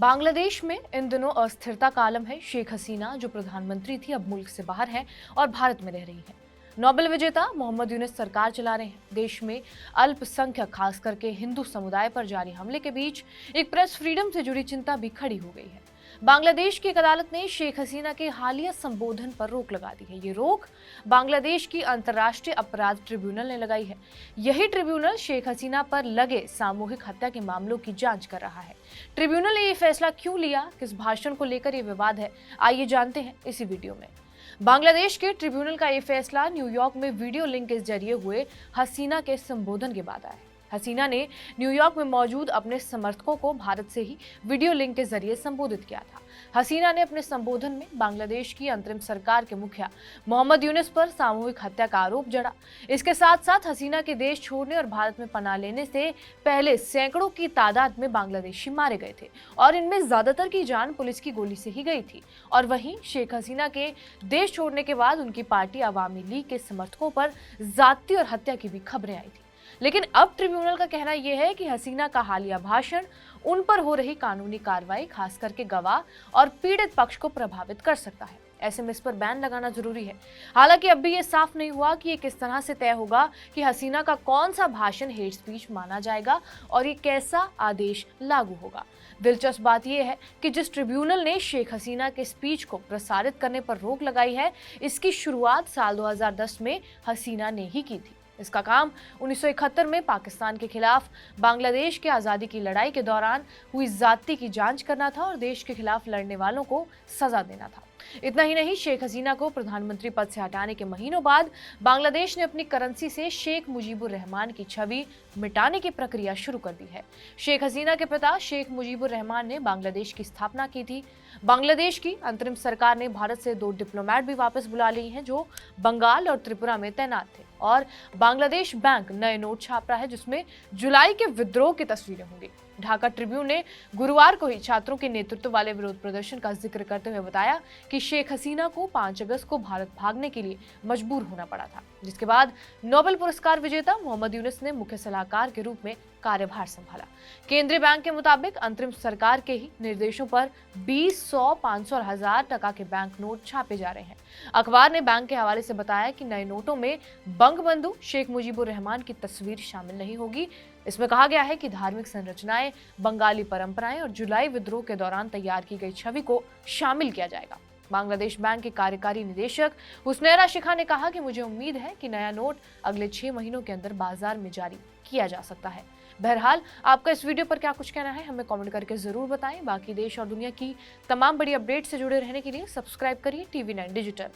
बांग्लादेश में इन दिनों अस्थिरता का आलम है। शेख हसीना जो प्रधानमंत्री थी अब मुल्क से बाहर है और भारत में रह रही है। नोबेल विजेता मोहम्मद यूनुस सरकार चला रहे हैं। देश में अल्पसंख्यक खास करके हिंदू समुदाय पर जारी हमले के बीच एक प्रेस फ्रीडम से जुड़ी चिंता भी खड़ी हो गई है। बांग्लादेश की एक अदालत ने शेख हसीना के हालिया संबोधन पर रोक लगा दी है। ये रोक बांग्लादेश की अंतर्राष्ट्रीय अपराध ट्रिब्यूनल ने लगाई है। यही ट्रिब्यूनल शेख हसीना पर लगे सामूहिक हत्या के मामलों की जांच कर रहा है। ट्रिब्यूनल ने ये फैसला क्यों लिया, किस भाषण को लेकर ये विवाद है, आइए जानते हैं इसी वीडियो में। बांग्लादेश के ट्रिब्यूनल का ये फैसला न्यूयॉर्क में वीडियो लिंक के जरिए हुए हसीना के संबोधन के बाद आया है। हसीना ने न्यूयॉर्क में मौजूद अपने समर्थकों को भारत से ही वीडियो लिंक के जरिए संबोधित किया था। हसीना ने अपने संबोधन में बांग्लादेश की अंतरिम सरकार के मुखिया मोहम्मद यूनुस पर सामूहिक हत्या का आरोप जड़ा। इसके साथ साथ हसीना के देश छोड़ने और भारत में पनाह लेने से पहले सैकड़ों की तादाद में बांग्लादेशी मारे गए थे और इनमें ज्यादातर की जान पुलिस की गोली से ही गई थी। और वहीं शेख हसीना के देश छोड़ने के बाद उनकी पार्टी अवामी लीग के समर्थकों पर जाति और हत्या की भी खबरें आई थी। लेकिन अब ट्रिब्यूनल का कहना यह है कि हसीना का हालिया भाषण उन पर हो रही कानूनी कार्रवाई, खास करके गवाह और पीड़ित पक्ष को प्रभावित कर सकता है। ऐसे में इस पर बैन लगाना जरूरी है। हालांकि अब भी ये साफ नहीं हुआ कि ये किस तरह से तय होगा कि हसीना का कौन सा भाषण हेट स्पीच माना जाएगा और ये कैसा आदेश लागू होगा। दिलचस्प बात यह है कि जिस ट्रिब्यूनल ने शेख हसीना के स्पीच को प्रसारित करने पर रोक लगाई है, इसकी शुरुआत साल 2010 में हसीना ने ही की थी। इसका काम 1971 में पाकिस्तान के खिलाफ बांग्लादेश के आज़ादी की लड़ाई के दौरान हुई जाति की जांच करना था और देश के खिलाफ लड़ने वालों को सजा देना था। इतना ही नहीं, शेख हसीना को प्रधानमंत्री पद से हटाने के महीनों बाद बांग्लादेश ने अपनी करेंसी से शेख मुजीबुर रहमान की छवि मिटाने की प्रक्रिया शुरू कर दी है। शेख हसीना के पिता शेख मुजीबुर रहमान ने बांग्लादेश की स्थापना की थी। बांग्लादेश की अंतरिम सरकार ने भारत से 2 डिप्लोमेट भी वापस बुला लिए हैं जो बंगाल और त्रिपुरा में तैनात थे। और बांग्लादेश बैंक नए नोट छाप रहा है जिसमें जुलाई के विद्रोह की तस्वीरें होंगी। ढाका ट्रिब्यून ने गुरुवार को ही छात्रों के नेतृत्व वाले विरोध प्रदर्शन का जिक्र करते हुए बताया कि शेख हसीना को 5 अगस्त को भारत भागने के लिए मजबूर होना पड़ा था, जिसके बाद नोबेल पुरस्कार विजेता मोहम्मद यूनुस ने मुख्य सलाहकार के रूप में कार्यभार संभाला। केंद्रीय बैंक के मुताबिक अंतरिम सरकार के ही निर्देशों पर 20, 100, 500 और 1000 टका के बैंक नोट छापे जा रहे हैं। अखबार ने बैंक के हवाले से बताया कि नए नोटों में बंगबंधु शेख मुजीबुर रहमान की तस्वीर शामिल नहीं होगी। इसमें कहा गया है कि धार्मिक संरचनाएं, बंगाली परंपराएं और जुलाई विद्रोह के दौरान तैयार की गई छवि को शामिल किया जाएगा। बांग्लादेश बैंक के कार्यकारी निदेशक हुस्नैरा शिखा ने कहा कि मुझे उम्मीद है कि नया नोट अगले 6 महीनों के अंदर बाजार में जारी किया जा सकता है। बहरहाल, आपका इस वीडियो पर क्या कुछ कहना है हमें कमेंट करके जरूर बताएं। बाकी देश और दुनिया की तमाम बड़ी अपडेट से जुड़े रहने के लिए सब्सक्राइब करिए TV9 डिजिटल।